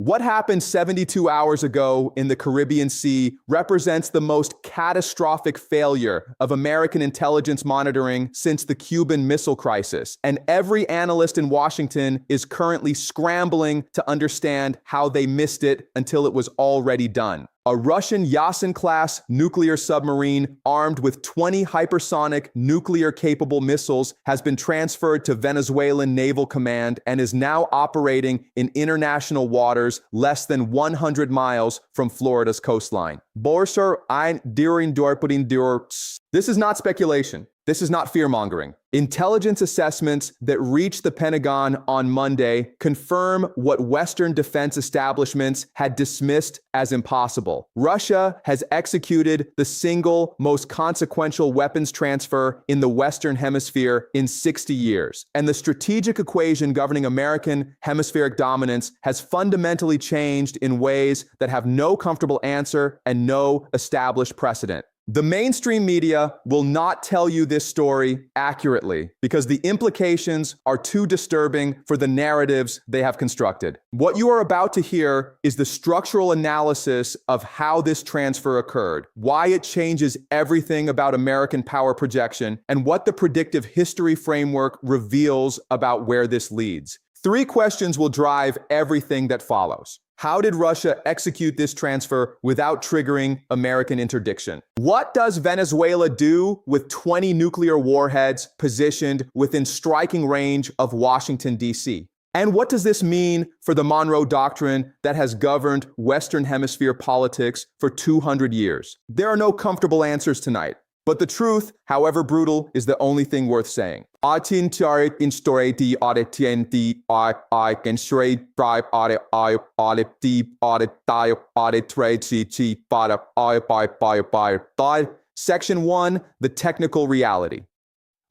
What happened 72 hours ago in the Caribbean Sea represents the most catastrophic failure of American intelligence monitoring since the Cuban Missile Crisis, and every analyst in Washington is currently scrambling to understand how they missed it until it was already done. A Russian Yasin-class nuclear submarine armed with 20 hypersonic nuclear-capable missiles has been transferred to Venezuelan Naval Command and is now operating in international waters less than 100 miles from Florida's coastline. This is not speculation. This is not fear-mongering. Intelligence assessments that reached the Pentagon on Monday confirm what Western defense establishments had dismissed as impossible. Russia has executed the single most consequential weapons transfer in the Western Hemisphere in 60 years, and the strategic equation governing American hemispheric dominance has fundamentally changed in ways that have no comfortable answer and no established precedent. The mainstream media will not tell you this story accurately because the implications are too disturbing for the narratives they have constructed. What you are about to hear is the structural analysis of how this transfer occurred, why it changes everything about American power projection, and what the predictive history framework reveals about where this leads. 3 questions will drive everything that follows. How did Russia execute this transfer without triggering American interdiction? What does Venezuela do with 20 nuclear warheads positioned within striking range of Washington, D.C.? And what does this mean for the Monroe Doctrine that has governed Western Hemisphere politics for 200 years? There are no comfortable answers tonight. But the truth, however brutal, is the only thing worth saying. Section 1, the technical reality.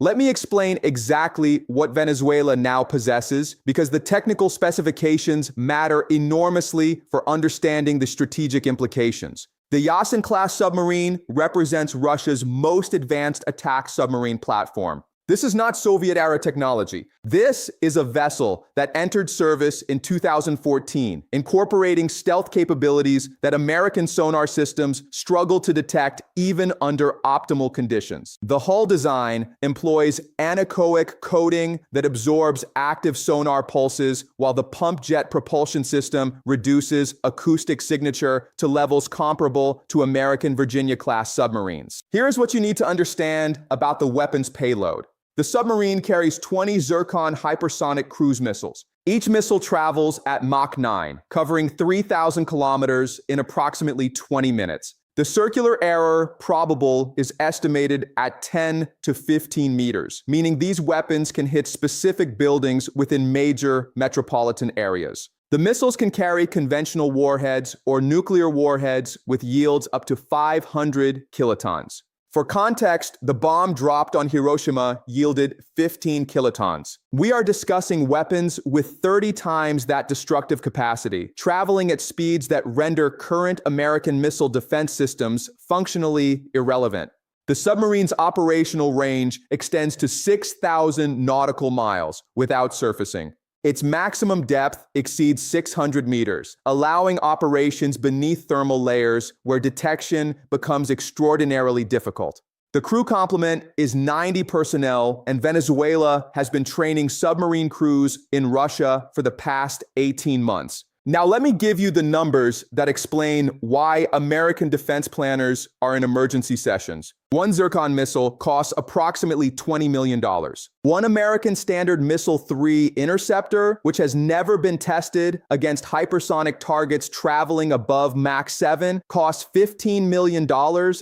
Let me explain exactly what Venezuela now possesses, because the technical specifications matter enormously for understanding the strategic implications. The Yasin-class submarine represents Russia's most advanced attack submarine platform. This is not Soviet-era technology. This is a vessel that entered service in 2014, incorporating stealth capabilities that American sonar systems struggle to detect even under optimal conditions. The hull design employs anechoic coating that absorbs active sonar pulses, while the pump jet propulsion system reduces acoustic signature to levels comparable to American Virginia-class submarines. Here's what you need to understand about the weapon's payload. The submarine carries 20 Zircon hypersonic cruise missiles. Each missile travels at Mach 9, covering 3,000 kilometers in approximately 20 minutes. The circular error probable is estimated at 10 to 15 meters, meaning these weapons can hit specific buildings within major metropolitan areas. The missiles can carry conventional warheads or nuclear warheads with yields up to 500 kilotons. For context, the bomb dropped on Hiroshima yielded 15 kilotons. We are discussing weapons with 30 times that destructive capacity, traveling at speeds that render current American missile defense systems functionally irrelevant. The submarine's operational range extends to 6,000 nautical miles without surfacing. Its maximum depth exceeds 600 meters, allowing operations beneath thermal layers where detection becomes extraordinarily difficult. The crew complement is 90 personnel, and Venezuela has been training submarine crews in Russia for the past 18 months. Now let me give you the numbers that explain why American defense planners are in emergency sessions. One Zircon missile costs approximately $20 million. One American Standard Missile-3 interceptor, which has never been tested against hypersonic targets traveling above Mach 7, costs $15 million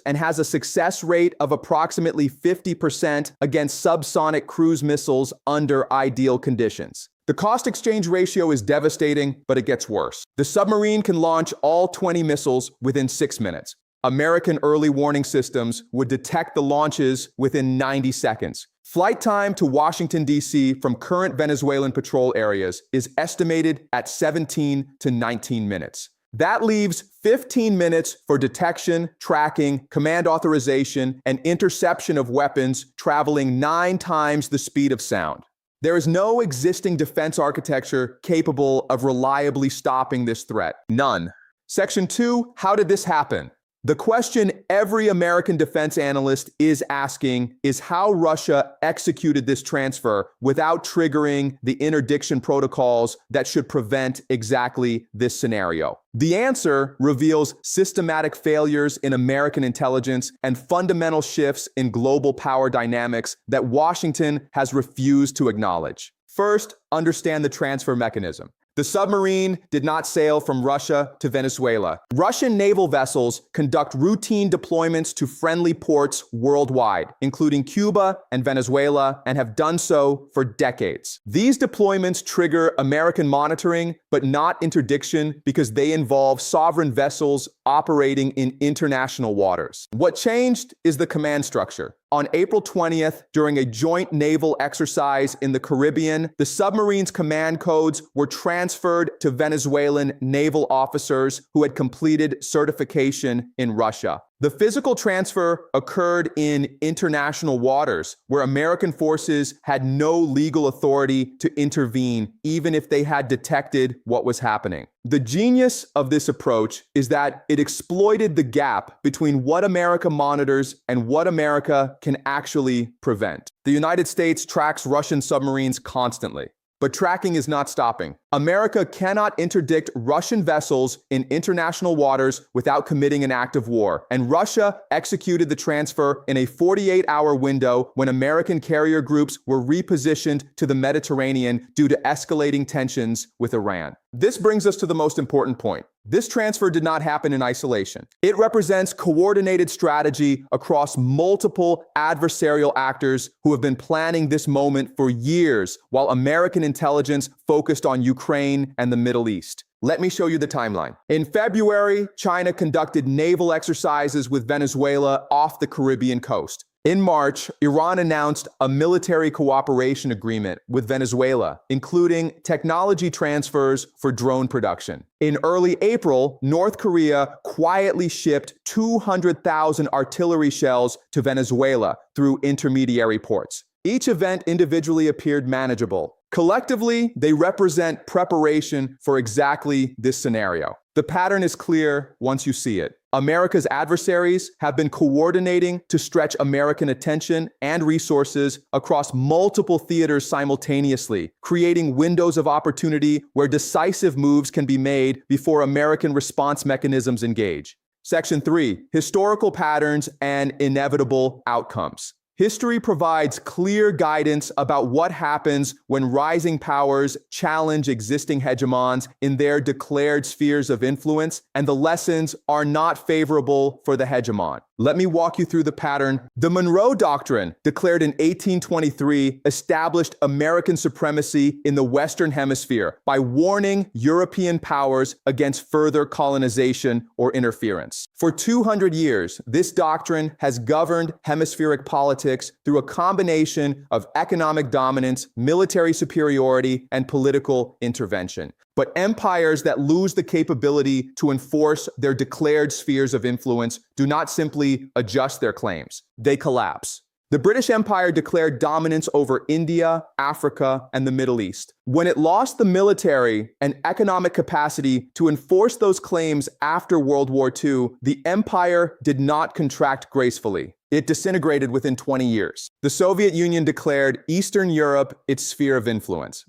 and has a success rate of approximately 50% against subsonic cruise missiles under ideal conditions. The cost-exchange ratio is devastating, but it gets worse. The submarine can launch all 20 missiles within 6 minutes. American early warning systems would detect the launches within 90 seconds. Flight time to Washington, D.C. from current Venezuelan patrol areas is estimated at 17 to 19 minutes. That leaves 15 minutes for detection, tracking, command authorization, and interception of weapons traveling 9 times the speed of sound. There is no existing defense architecture capable of reliably stopping this threat. None. Section 2, how did this happen? The question every American defense analyst is asking is how Russia executed this transfer without triggering the interdiction protocols that should prevent exactly this scenario. The answer reveals systematic failures in American intelligence and fundamental shifts in global power dynamics that Washington has refused to acknowledge. First, understand the transfer mechanism. The submarine did not sail from Russia to Venezuela. Russian naval vessels conduct routine deployments to friendly ports worldwide, including Cuba and Venezuela, and have done so for decades. These deployments trigger American monitoring, but not interdiction because they involve sovereign vessels operating in international waters. What changed is the command structure. On April 20th, during a joint naval exercise in the Caribbean, the submarine's command codes were transferred to Venezuelan naval officers who had completed certification in Russia. The physical transfer occurred in international waters, where American forces had no legal authority to intervene, even if they had detected what was happening. The genius of this approach is that it exploited the gap between what America monitors and what America can actually prevent. The United States tracks Russian submarines constantly. But tracking is not stopping. America cannot interdict Russian vessels in international waters without committing an act of war. And Russia executed the transfer in a 48-hour window when American carrier groups were repositioned to the Mediterranean due to escalating tensions with Iran. This brings us to the most important point. This transfer did not happen in isolation. It represents coordinated strategy across multiple adversarial actors who have been planning this moment for years, while American intelligence focused on Ukraine and the Middle East. Let me show you the timeline. In February, China conducted naval exercises with Venezuela off the Caribbean coast. In March, Iran announced a military cooperation agreement with Venezuela, including technology transfers for drone production. In early April, North Korea quietly shipped 200,000 artillery shells to Venezuela through intermediary ports. Each event individually appeared manageable. Collectively, they represent preparation for exactly this scenario. The pattern is clear once you see it. America's adversaries have been coordinating to stretch American attention and resources across multiple theaters simultaneously, creating windows of opportunity where decisive moves can be made before American response mechanisms engage. Section 3, historical patterns and inevitable outcomes. History provides clear guidance about what happens when rising powers challenge existing hegemons in their declared spheres of influence, and the lessons are not favorable for the hegemon. Let me walk you through the pattern. The Monroe Doctrine, declared in 1823, established American supremacy in the Western Hemisphere by warning European powers against further colonization or interference. For 200 years, this doctrine has governed hemispheric politics through a combination of economic dominance, military superiority, and political intervention. But empires that lose the capability to enforce their declared spheres of influence do not simply adjust their claims. They collapse. The British Empire declared dominance over India, Africa, and the Middle East. When it lost the military and economic capacity to enforce those claims after World War II, the empire did not contract gracefully. It disintegrated within 20 years. The Soviet Union declared Eastern Europe its sphere of influence.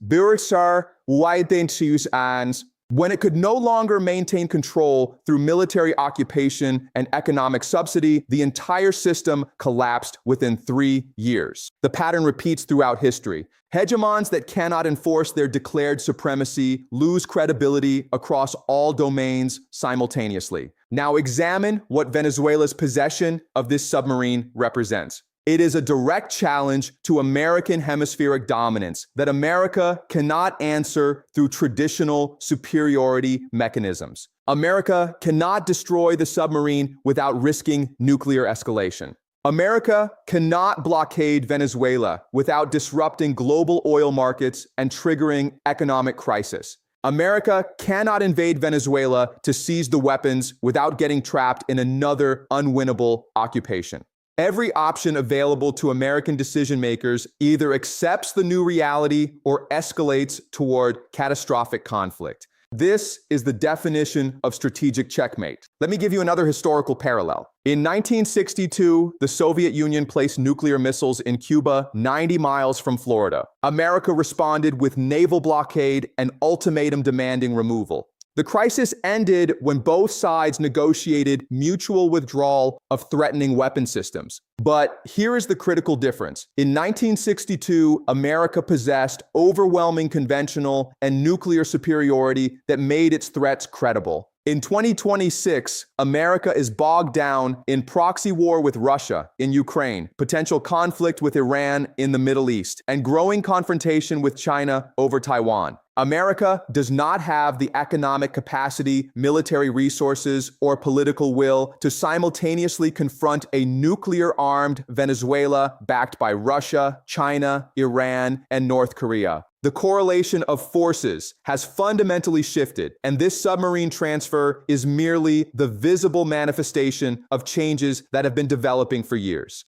When it could no longer maintain control through military occupation and economic subsidy, the entire system collapsed within 3 years. The pattern repeats throughout history. Hegemons that cannot enforce their declared supremacy lose credibility across all domains simultaneously. Now examine what Venezuela's possession of this submarine represents. It is a direct challenge to American hemispheric dominance that America cannot answer through traditional superiority mechanisms. America cannot destroy the submarine without risking nuclear escalation. America cannot blockade Venezuela without disrupting global oil markets and triggering economic crisis. America cannot invade Venezuela to seize the weapons without getting trapped in another unwinnable occupation. Every option available to American decision makers either accepts the new reality or escalates toward catastrophic conflict. This is the definition of strategic checkmate. Let me give you another historical parallel. In 1962, the Soviet Union placed nuclear missiles in Cuba 90 miles from Florida. America responded with naval blockade and ultimatum demanding removal. The crisis ended when both sides negotiated mutual withdrawal of threatening weapon systems. But here is the critical difference. In 1962, America possessed overwhelming conventional and nuclear superiority that made its threats credible. In 2026, America is bogged down in proxy war with Russia in Ukraine, potential conflict with Iran in the Middle East, and growing confrontation with China over Taiwan. America does not have the economic capacity, military resources, or political will to simultaneously confront a nuclear-armed Venezuela backed by Russia, China, Iran, and North Korea. The correlation of forces has fundamentally shifted, and this submarine transfer is merely the visible manifestation of changes that have been developing for years.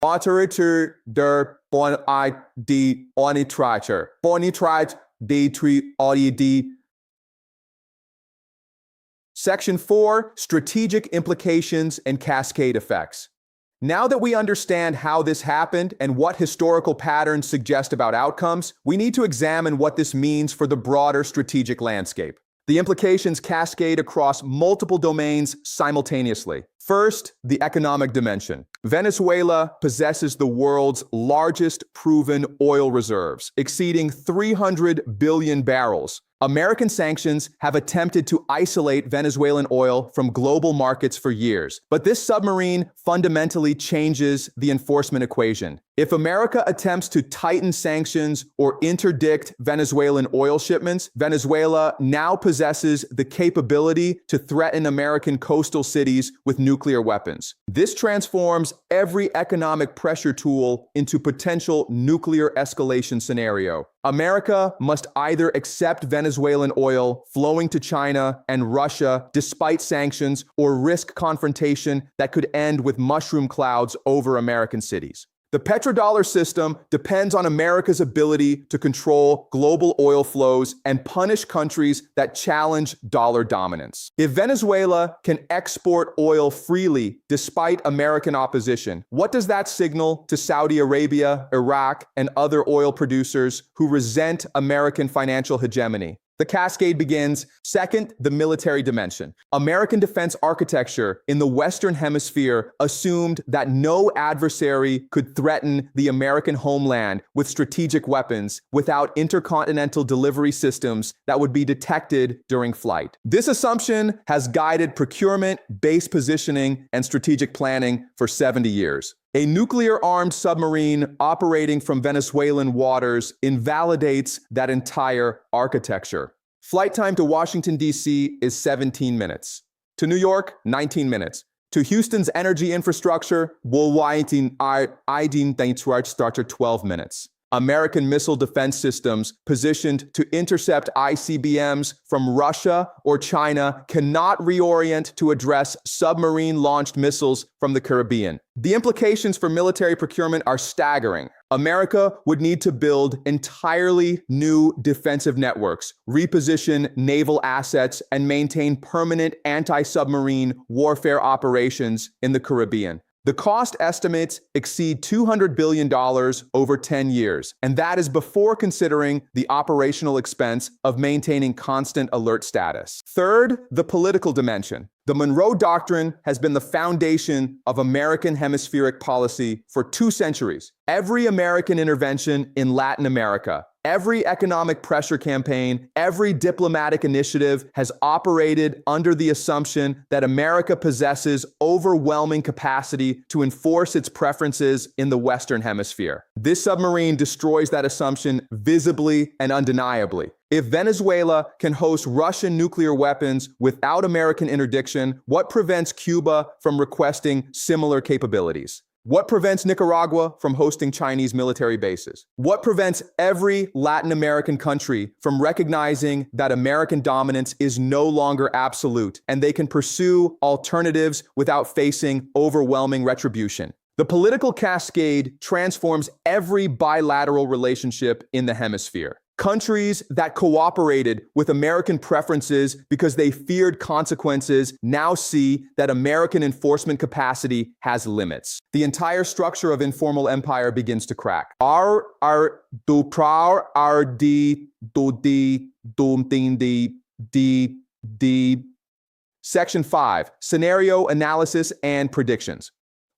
Section 4, Strategic Implications and Cascade Effects. Now that we understand how this happened and what historical patterns suggest about outcomes, we need to examine what this means for the broader strategic landscape. The implications cascade across multiple domains simultaneously. First, the economic dimension. Venezuela possesses the world's largest proven oil reserves, exceeding 300 billion barrels. American sanctions have attempted to isolate Venezuelan oil from global markets for years, but this submarine fundamentally changes the enforcement equation. If America attempts to tighten sanctions or interdict Venezuelan oil shipments, Venezuela now possesses the capability to threaten American coastal cities with nuclear weapons. This transforms every economic pressure tool into potential nuclear escalation scenario. America must either accept Venezuelan oil flowing to China and Russia despite sanctions or risk confrontation that could end with mushroom clouds over American cities. The petrodollar system depends on America's ability to control global oil flows and punish countries that challenge dollar dominance. If Venezuela can export oil freely despite American opposition, what does that signal to Saudi Arabia, Iraq, and other oil producers who resent American financial hegemony? The cascade begins. Second, the military dimension. American defense architecture in the Western Hemisphere assumed that no adversary could threaten the American homeland with strategic weapons without intercontinental delivery systems that would be detected during flight. This assumption has guided procurement, base positioning, and strategic planning for 70 years. A nuclear-armed submarine operating from Venezuelan waters invalidates that entire architecture. Flight time to Washington, D.C. is 17 minutes. To New York, 19 minutes. To Houston's energy infrastructure, 12 minutes. American missile defense systems positioned to intercept ICBMs from Russia or China cannot reorient to address submarine-launched missiles from the Caribbean. The implications for military procurement are staggering. America would need to build entirely new defensive networks, reposition naval assets, and maintain permanent anti-submarine warfare operations in the Caribbean. The cost estimates exceed $200 billion over 10 years, and that is before considering the operational expense of maintaining constant alert status. Third, the political dimension. The Monroe Doctrine has been the foundation of American hemispheric policy for 2 centuries. Every American intervention in Latin America, every economic pressure campaign, every diplomatic initiative has operated under the assumption that America possesses overwhelming capacity to enforce its preferences in the Western Hemisphere. This submarine destroys that assumption visibly and undeniably. If Venezuela can host Russian nuclear weapons without American interdiction, what prevents Cuba from requesting similar capabilities? What prevents Nicaragua from hosting Chinese military bases? What prevents every Latin American country from recognizing that American dominance is no longer absolute and they can pursue alternatives without facing overwhelming retribution? The political cascade transforms every bilateral relationship in the hemisphere. Countries that cooperated with American preferences because they feared consequences now see that American enforcement capacity has limits. The entire structure of informal empire begins to crack. Section 5, Scenario Analysis and Predictions.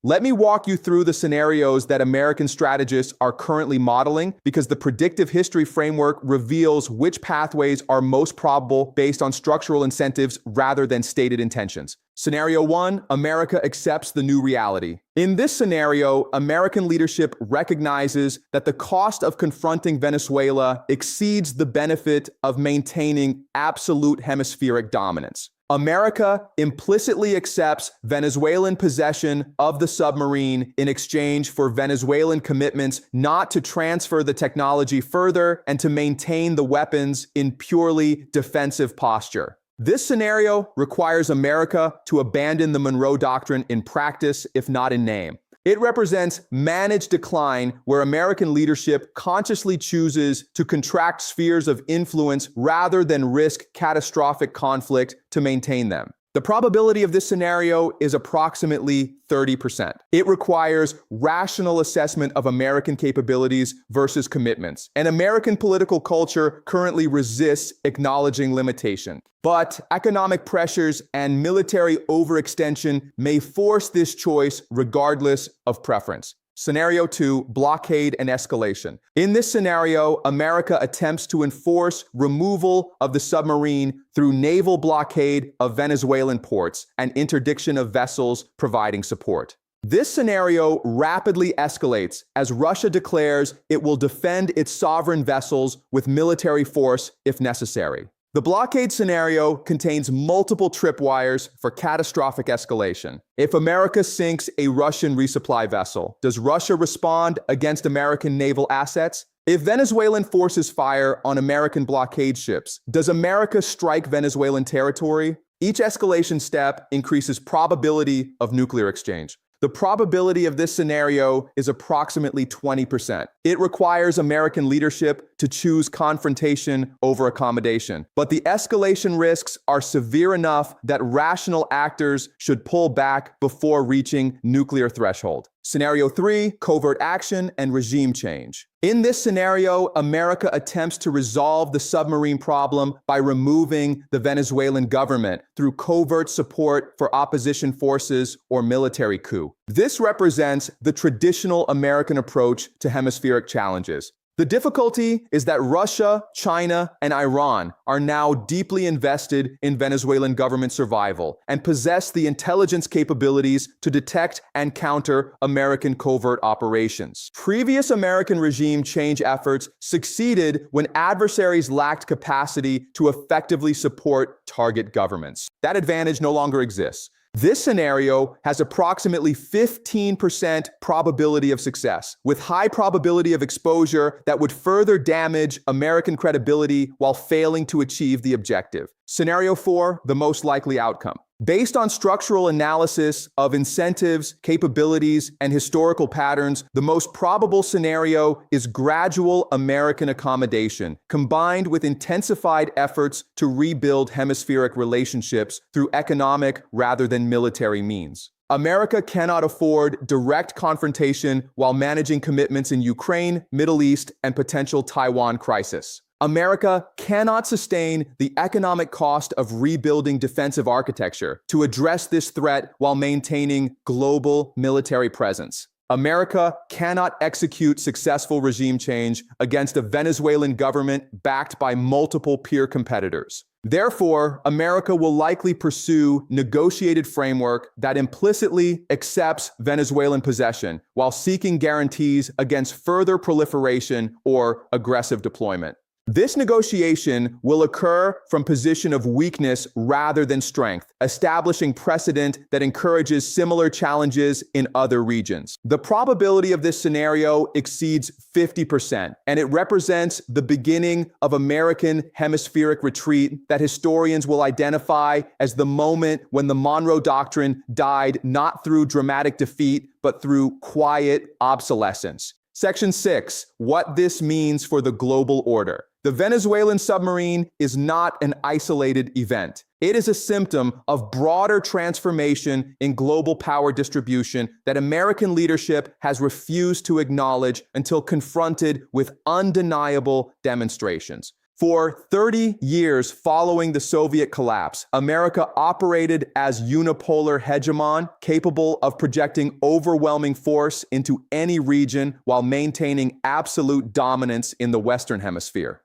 Let me walk you through the scenarios that American strategists are currently modeling, because the predictive history framework reveals which pathways are most probable based on structural incentives rather than stated intentions. Scenario 1, America accepts the new reality. In this scenario, American leadership recognizes that the cost of confronting Venezuela exceeds the benefit of maintaining absolute hemispheric dominance. America implicitly accepts Venezuelan possession of the submarine in exchange for Venezuelan commitments not to transfer the technology further and to maintain the weapons in purely defensive posture. This scenario requires America to abandon the Monroe Doctrine in practice, if not in name. It represents managed decline, where American leadership consciously chooses to contract spheres of influence rather than risk catastrophic conflict to maintain them. The probability of this scenario is approximately 30%. It requires rational assessment of American capabilities versus commitments, and American political culture currently resists acknowledging limitation. But economic pressures and military overextension may force this choice regardless of preference. Scenario 2, blockade and escalation. In this scenario, America attempts to enforce removal of the submarine through naval blockade of Venezuelan ports and interdiction of vessels providing support. This scenario rapidly escalates as Russia declares it will defend its sovereign vessels with military force if necessary. The blockade scenario contains multiple tripwires for catastrophic escalation. If America sinks a Russian resupply vessel, does Russia respond against American naval assets? If Venezuelan forces fire on American blockade ships, does America strike Venezuelan territory? Each escalation step increases probability of nuclear exchange. The probability of this scenario is approximately 20%. It requires American leadership to choose confrontation over accommodation. But the escalation risks are severe enough that rational actors should pull back before reaching nuclear threshold. Scenario 3, covert action and regime change. In this scenario, America attempts to resolve the submarine problem by removing the Venezuelan government through covert support for opposition forces or military coup. This represents the traditional American approach to hemispheric challenges. The difficulty is that Russia, China, and Iran are now deeply invested in Venezuelan government survival and possess the intelligence capabilities to detect and counter American covert operations. Previous American regime change efforts succeeded when adversaries lacked capacity to effectively support target governments. That advantage no longer exists. This scenario has approximately 15% probability of success, with high probability of exposure that would further damage American credibility while failing to achieve the objective. Scenario 4, the most likely outcome. Based on structural analysis of incentives, capabilities, and historical patterns, the most probable scenario is gradual American accommodation, combined with intensified efforts to rebuild hemispheric relationships through economic rather than military means. America cannot afford direct confrontation while managing commitments in Ukraine, Middle East, and potential Taiwan crisis. America cannot sustain the economic cost of rebuilding defensive architecture to address this threat while maintaining global military presence. America cannot execute successful regime change against a Venezuelan government backed by multiple peer competitors. Therefore, America will likely pursue negotiated framework that implicitly accepts Venezuelan possession while seeking guarantees against further proliferation or aggressive deployment. This negotiation will occur from position of weakness rather than strength, establishing precedent that encourages similar challenges in other regions. The probability of this scenario exceeds 50%, and it represents the beginning of American hemispheric retreat that historians will identify as the moment when the Monroe Doctrine died not through dramatic defeat, but through quiet obsolescence. Section 6. What this means for the global order. The Venezuelan submarine is not an isolated event. It is a symptom of broader transformation in global power distribution that American leadership has refused to acknowledge until confronted with undeniable demonstrations. For 30 years following the Soviet collapse, America operated as unipolar hegemon, capable of projecting overwhelming force into any region while maintaining absolute dominance in the Western Hemisphere.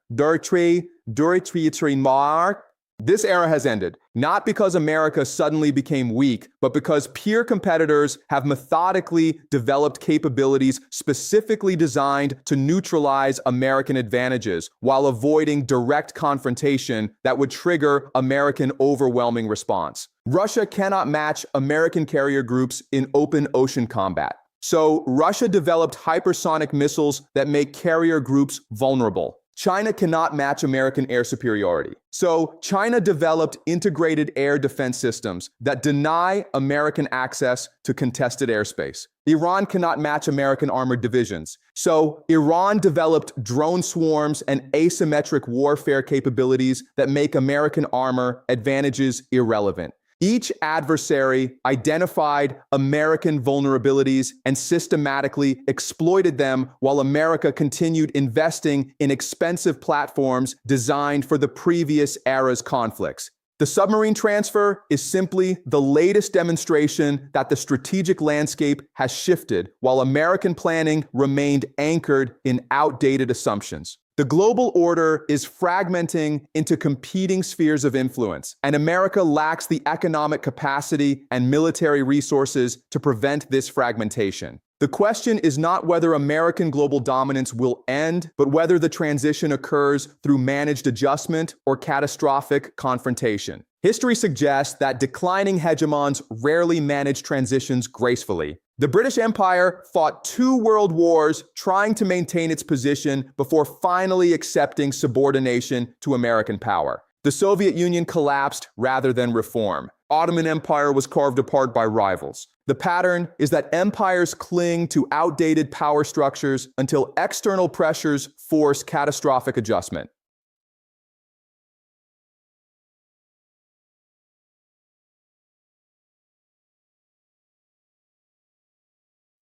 This era has ended, not because America suddenly became weak, but because peer competitors have methodically developed capabilities specifically designed to neutralize American advantages while avoiding direct confrontation that would trigger American overwhelming response. Russia cannot match American carrier groups in open ocean combat. So Russia developed hypersonic missiles that make carrier groups vulnerable. China cannot match American air superiority. So China developed integrated air defense systems that deny American access to contested airspace. Iran cannot match American armored divisions. So Iran developed drone swarms and asymmetric warfare capabilities that make American armor advantages irrelevant. Each adversary identified American vulnerabilities and systematically exploited them while America continued investing in expensive platforms designed for the previous era's conflicts. The submarine transfer is simply the latest demonstration that the strategic landscape has shifted while American planning remained anchored in outdated assumptions. The global order is fragmenting into competing spheres of influence, and America lacks the economic capacity and military resources to prevent this fragmentation. The question is not whether American global dominance will end, but whether the transition occurs through managed adjustment or catastrophic confrontation. History suggests that declining hegemons rarely manage transitions gracefully. The British Empire fought 2 world wars trying to maintain its position before finally accepting subordination to American power. The Soviet Union collapsed rather than reform. Ottoman Empire was carved apart by rivals. The pattern is that empires cling to outdated power structures until external pressures force catastrophic adjustment.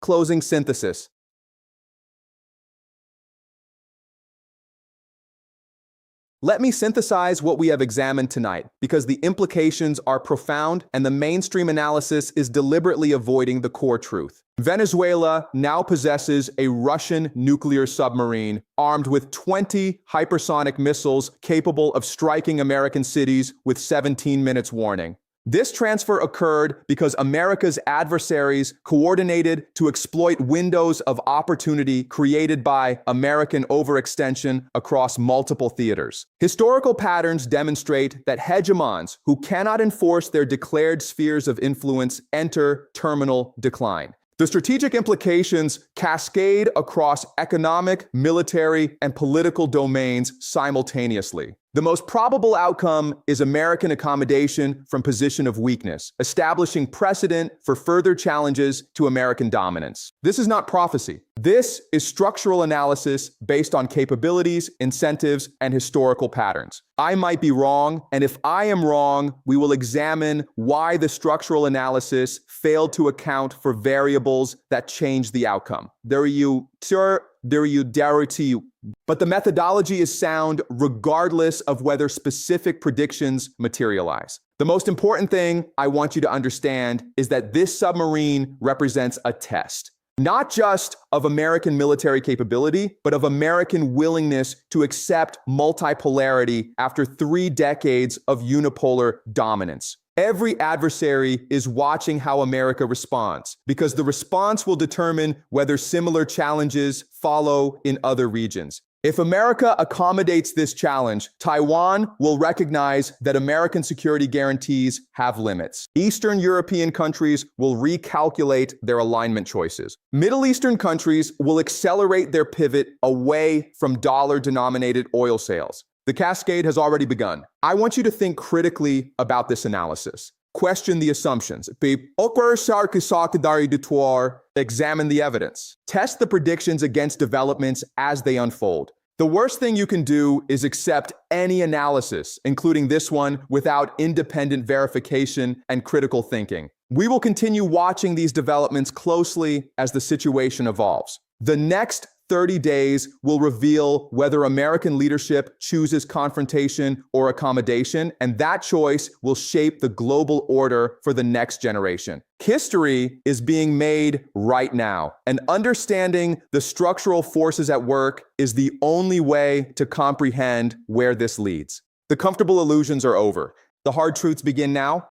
Closing synthesis. Let me synthesize what we have examined tonight, because the implications are profound and the mainstream analysis is deliberately avoiding the core truth. Venezuela now possesses a Russian nuclear submarine armed with 20 hypersonic missiles capable of striking American cities with 17 minutes warning. This transfer occurred because America's adversaries coordinated to exploit windows of opportunity created by American overextension across multiple theaters. Historical patterns demonstrate that hegemons who cannot enforce their declared spheres of influence enter terminal decline. The strategic implications cascade across economic, military, and political domains simultaneously. The most probable outcome is American accommodation from position of weakness, establishing precedent for further challenges to American dominance. This is not prophecy. This is structural analysis based on capabilities, incentives, and historical patterns. I might be wrong, and if I am wrong, we will examine why the structural analysis failed to account for variables that change the outcome. But the methodology is sound regardless of whether specific predictions materialize. The most important thing I want you to understand is that this submarine represents a test, not just of American military capability, but of American willingness to accept multipolarity after 3 decades of unipolar dominance. Every adversary is watching how America responds, because the response will determine whether similar challenges follow in other regions. If America accommodates this challenge, Taiwan will recognize that American security guarantees have limits. Eastern European countries will recalculate their alignment choices. Middle Eastern countries will accelerate their pivot away from dollar-denominated oil sales. The cascade has already begun. I want you to think critically about this analysis. Question the assumptions. Examine the evidence. Test the predictions against developments as they unfold. The worst thing you can do is accept any analysis, including this one, without independent verification and critical thinking. We will continue watching these developments closely as the situation evolves. The next 30 days will reveal whether American leadership chooses confrontation or accommodation, and that choice will shape the global order for the next generation. History is being made right now, and understanding the structural forces at work is the only way to comprehend where this leads. The comfortable illusions are over. The hard truths begin now.